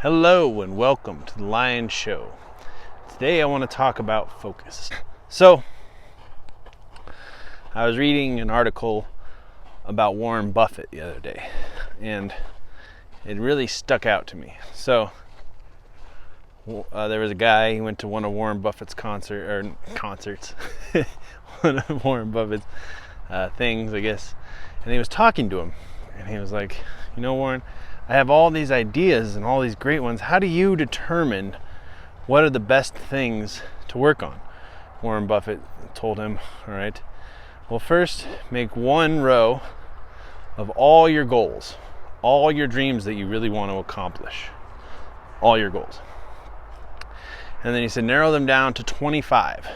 Hello and welcome to the Lion Show. Today I want to talk about focus. So, I was reading an article about Warren Buffett the other day, and it really stuck out to me. So, there was a guy, he went to one of Warren Buffett's concerts, one of Warren Buffett's things, I guess, and he was talking to him, and he was like, you know, Warren, I have all these ideas and all these great ones. How do you determine what are the best things to work on? Warren Buffett told him, all right, well, first make one row of all your goals, all your dreams that you really want to accomplish, all your goals. And then he said, narrow them down to 25,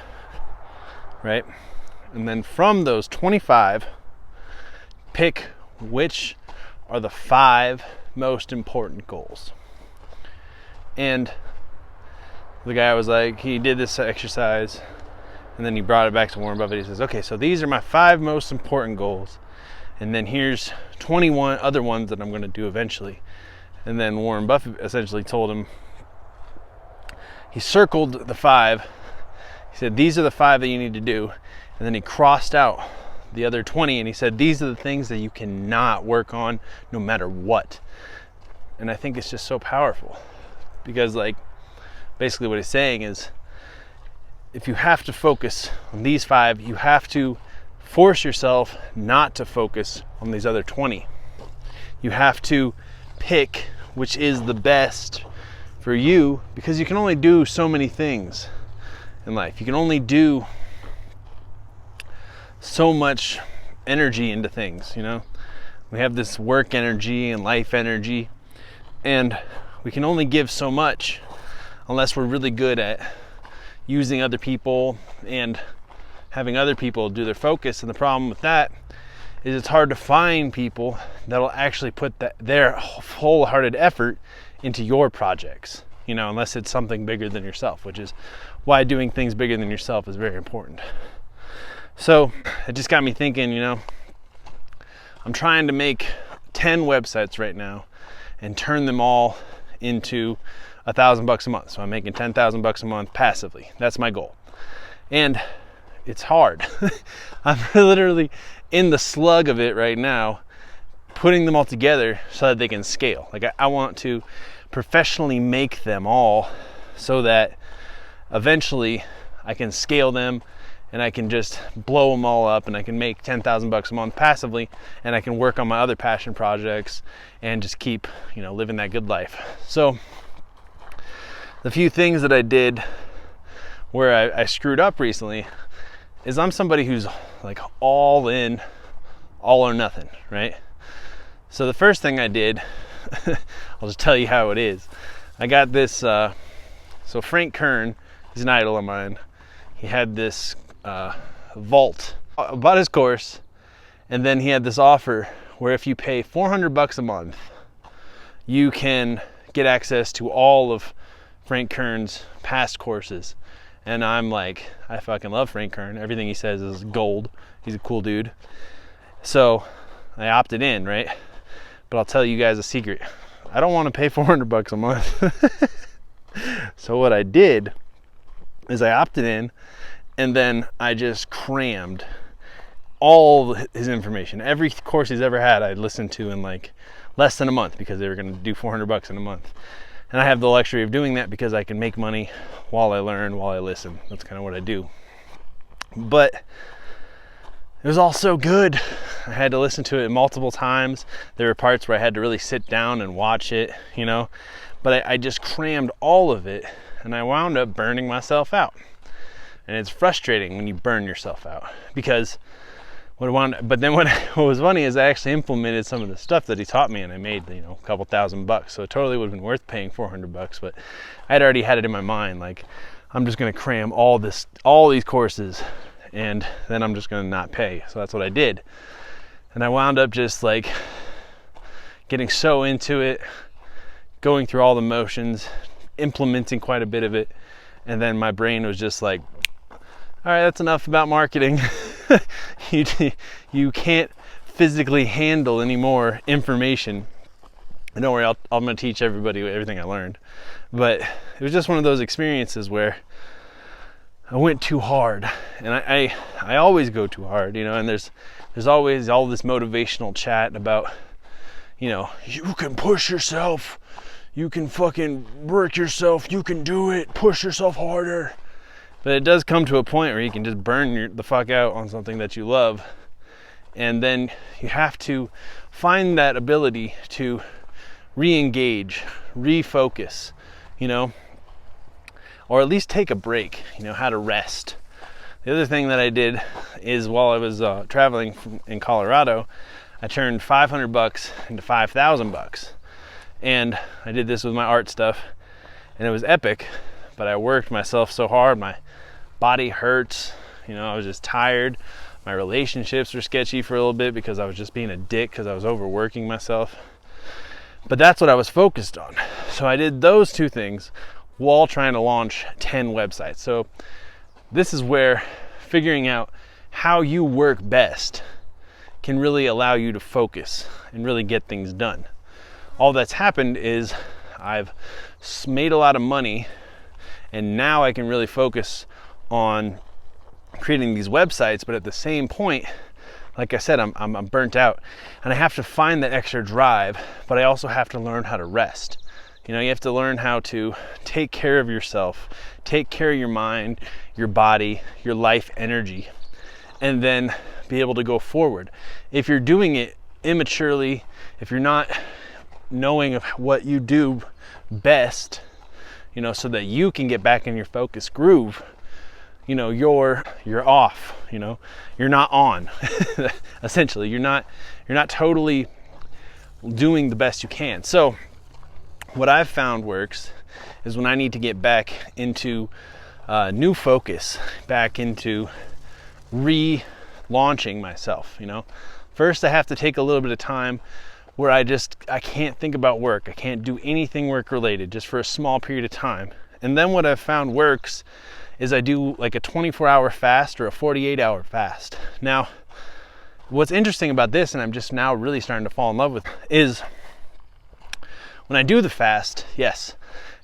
right? And then from those 25, pick which are the 5 most important goals. And the guy was like, he did this exercise and then he brought it back to Warren Buffett. He says, okay, so these are my 5 most important goals, and then here's 21 other ones that I'm going to do eventually. And then Warren Buffett essentially told him, he circled the 5. He said, these are the 5 that you need to do. And then he crossed out the other 20 and he said, these are the things that you cannot work on no matter what. And I think it's just so powerful, because like basically what he's saying is, if you have to focus on these 5, you have to force yourself not to focus on these other 20. You have to pick which is the best for you, because you can only do so many things in life. You can only do so much energy into things, you know? We have this work energy and life energy, and we can only give so much unless we're really good at using other people and having other people do their focus. And the problem with that is it's hard to find people that'll actually put their wholehearted effort into your projects, you know, unless it's something bigger than yourself, which is why doing things bigger than yourself is very important. So it just got me thinking, you know, I'm trying to make 10 websites right now and turn them all into $1,000 a month. So I'm making $10,000 a month passively. That's my goal. And it's hard. I'm literally in the slug of it right now, putting them all together so that they can scale. Like I want to professionally make them all so that eventually I can scale them and I can just blow them all up and I can make $10,000 a month passively, and I can work on my other passion projects and just keep, you know, living that good life. So the few things that I did where I screwed up recently is I'm somebody who's like all in, all or nothing, right? So the first thing I did, I'll just tell you how it is. I got this, so Frank Kern, he's an idol of mine. He had this vault. I bought his course, and then he had this offer where if you pay $400 a month, you can get access to all of Frank Kern's past courses. And I'm like, I fucking love Frank Kern. Everything he says is gold. He's a cool dude. So I opted in, right? But I'll tell you guys a secret. I don't want to pay $400 a month. So what I did is I opted in, and then I just crammed all his information. Every course he's ever had, I listened to in like less than a month, because they were going to do $400 in a month. And I have the luxury of doing that because I can make money while I learn, while I listen. That's kind of what I do. But it was all so good. I had to listen to it multiple times. There were parts where I had to really sit down and watch it, you know. But I just crammed all of it, and I wound up burning myself out. And it's frustrating when you burn yourself out, because what was funny is I actually implemented some of the stuff that he taught me, and I made, you know, a couple $1,000. So it totally would have been worth paying $400, but I'd already had it in my mind, like, I'm just going to cram all these courses, and then I'm just going to not pay. So that's what I did. And I wound up just like getting so into it, going through all the motions, implementing quite a bit of it. And then my brain was just like, all right, that's enough about marketing. You can't physically handle any more information And don't worry, I'm going to teach everybody everything I learned. But it was just one of those experiences where I went too hard, and I always go too hard, you know, and there's always all this motivational chat about, you know, you can push yourself, you can fucking work yourself, you can do it, push yourself harder. But it does come to a point where you can just burn the fuck out on something that you love, and then you have to find that ability to re-engage, refocus, you know, or at least take a break, you know, how to rest. The other thing that I did is while I was traveling in Colorado, I turned $500 into $5,000. And I did this with my art stuff, and it was epic, but I worked myself so hard, my body hurts, you know, I was just tired. My relationships were sketchy for a little bit because I was just being a dick because I was overworking myself. But that's what I was focused on. So I did those two things while trying to launch 10 websites. So this is where figuring out how you work best can really allow you to focus and really get things done. All that's happened is I've made a lot of money, and now I can really focus on creating these websites. But at the same point, like I said, I'm burnt out, and I have to find that extra drive, but I also have to learn how to rest. You know, you have to learn how to take care of yourself, take care of your mind, your body, your life energy, and then be able to go forward. If you're doing it immaturely, if you're not knowing of what you do best, you know, so that you can get back in your focus groove, you know, you're off, you know, you're not on. Essentially, you're not totally doing the best you can. So what I've found works is when I need to get back into new focus, back into relaunching myself, you know. First, I have to take a little bit of time where I can't think about work. I can't do anything work related just for a small period of time. And then what I've found works is I do like a 24-hour fast or a 48-hour fast. Now, what's interesting about this, and I'm just now really starting to fall in love with, is when I do the fast, yes,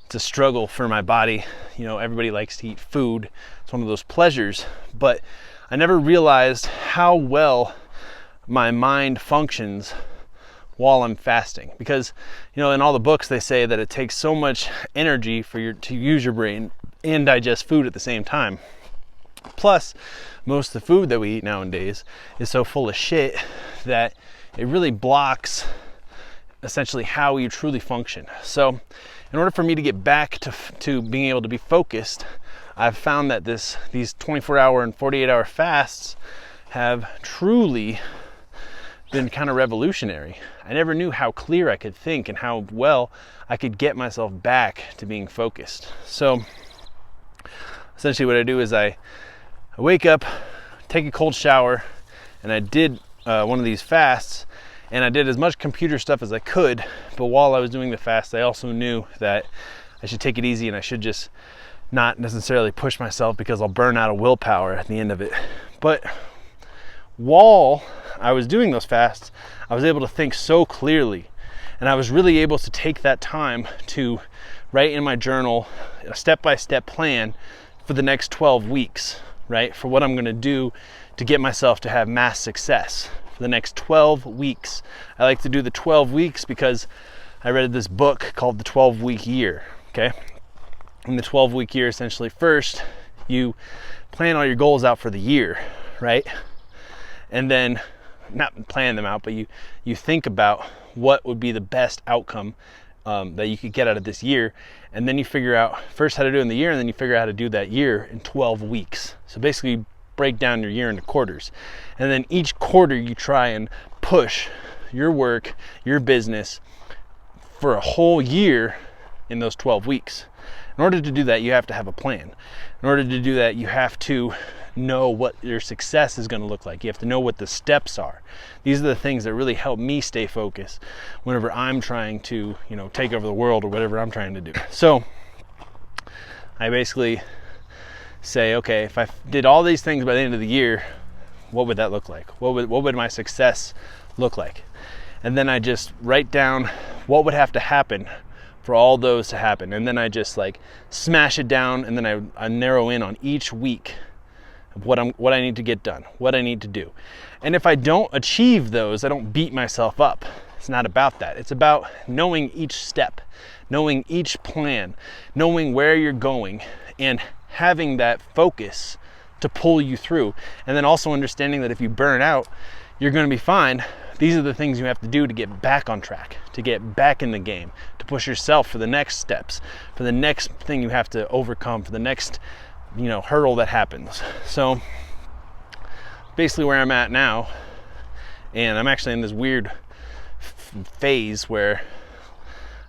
it's a struggle for my body. You know, everybody likes to eat food. It's one of those pleasures, but I never realized how well my mind functions while I'm fasting. Because, you know, in all the books they say that it takes so much energy to use your brain and digest food at the same time. Plus, most of the food that we eat nowadays is so full of shit that it really blocks essentially how you truly function. So in order for me to get back to being able to be focused, I've found that these 24-hour and 48-hour fasts have truly been kind of revolutionary. I never knew how clear I could think and how well I could get myself back to being focused. So essentially what I do is I wake up, take a cold shower, and I did one of these fasts, and I did as much computer stuff as I could. But while I was doing the fast, I also knew that I should take it easy and I should just not necessarily push myself because I'll burn out of willpower at the end of it. But while I was doing those fasts, I was able to think so clearly, and I was really able to take that time to write in my journal a step-by-step plan for the next 12 weeks, right? For what I'm going to do to get myself to have mass success for the next 12 weeks. I like to do the 12 weeks because I read this book called The 12-Week Year, okay? In the 12-week year, essentially, first you plan all your goals out for the year, right? And then not plan them out, but you think about what would be the best outcome that you could get out of this year, and then you figure out first how to do it in the year, and then you figure out how to do that year in 12 weeks. So basically break down your year into quarters, and then each quarter you try and push your work, your business for a whole year in those 12 weeks. In order to do that, you have to have a plan. In order to do that, you have to know what your success is going to look like. You have to know what the steps are. These are the things that really help me stay focused whenever I'm trying to, you know, take over the world or whatever I'm trying to do. So I basically say, okay, if I did all these things by the end of the year, what would that look like? What would my success look like? And then I just write down what would have to happen for all those to happen. And then I just like smash it down, and then I narrow in on each week of what I need to get done, what I need to do. And if I don't achieve those, I don't beat myself up. It's not about that. It's about knowing each step, knowing each plan, knowing where you're going, and having that focus to pull you through. And then also understanding that if you burn out, you're going to be fine. These are the things you have to do to get back on track, to get back in the game, to push yourself for the next steps, for the next thing you have to overcome, for the next, hurdle that happens. So basically where I'm at now, and I'm actually in this weird phase where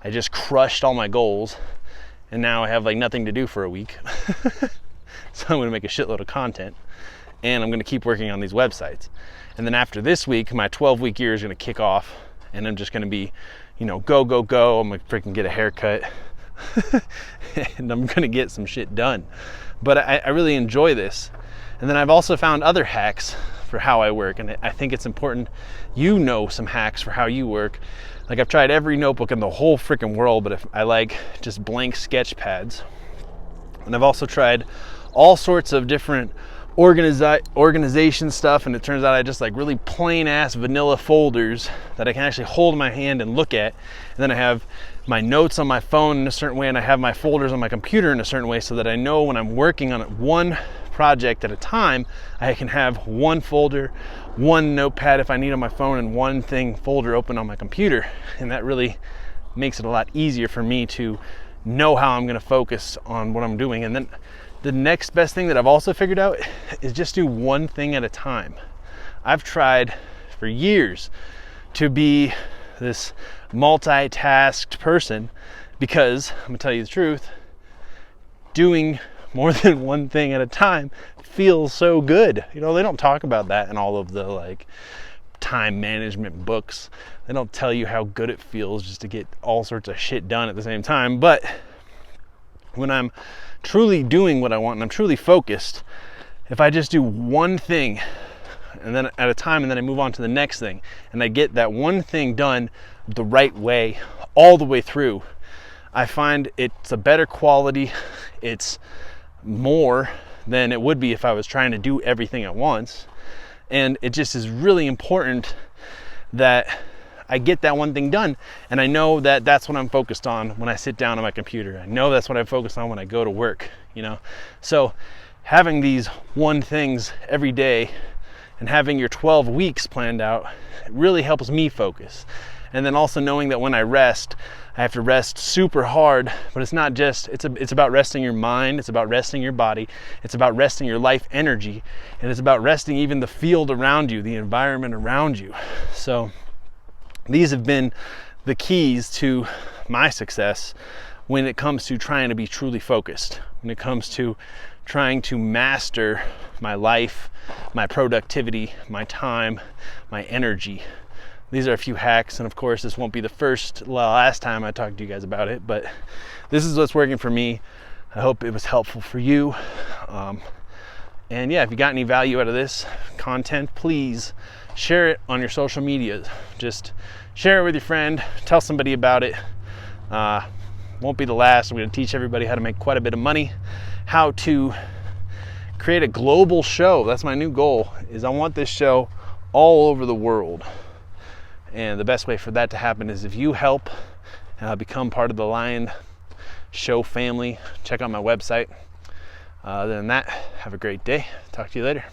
I just crushed all my goals, and now I have like nothing to do for a week. So I'm going to make a shitload of content, and I'm going to keep working on these websites. And then after this week, my 12-week year is going to kick off, and I'm just going to be, go, go, go. I'm going to freaking get a haircut, and I'm going to get some shit done. But I really enjoy this. And then I've also found other hacks for how I work, and I think it's important some hacks for how you work. Like, I've tried every notebook in the whole freaking world, but if I like just blank sketch pads. And I've also tried all sorts of different organization stuff, and it turns out I just like really plain ass vanilla folders that I can actually hold in my hand and look at. And then I have my notes on my phone in a certain way, and I have my folders on my computer in a certain way, so that I know when I'm working on one project at a time, I can have one folder, one notepad if I need on my phone, and one folder open on my computer. And that really makes it a lot easier for me to know how I'm going to focus on what I'm doing. And then the next best thing that I've also figured out is just do one thing at a time. I've tried for years to be this multitasked person, because I'm gonna tell you the truth, doing more than one thing at a time feels so good. They don't talk about that in all of the like time management books. They don't tell you how good it feels just to get all sorts of shit done at the same time. But when I'm truly doing what I want and I'm truly focused, if I just do one thing and then at a time, and then I move on to the next thing, and I get that one thing done the right way all the way through, I find it's a better quality. It's more than it would be if I was trying to do everything at once. And it just is really important that I get that one thing done, and I know that that's what I'm focused on when I sit down on my computer. I know that's what I'm focused on when I go to work, So having these one things every day and having your 12 weeks planned out, it really helps me focus. And then also knowing that when I rest, I have to rest super hard, but it's not just, it's about resting your mind, it's about resting your body, it's about resting your life energy, and it's about resting even the field around you, the environment around you. So these have been the keys to my success when it comes to trying to be truly focused, when it comes to trying to master my life, my productivity, my time, my energy. These are a few hacks, and of course this won't be the last time I talk to you guys about it, but this is what's working for me. I hope it was helpful for you. And yeah, if you got any value out of this content, please share it on your social media. Just share it with your friend, tell somebody about it. Won't be the last. I'm going to teach everybody how to make quite a bit of money, how to create a global show. That's my new goal, is I want this show all over the world. And the best way for that to happen is if you help become part of the Lion Show family. Check out my website. Other than that, have a great day. Talk to you later.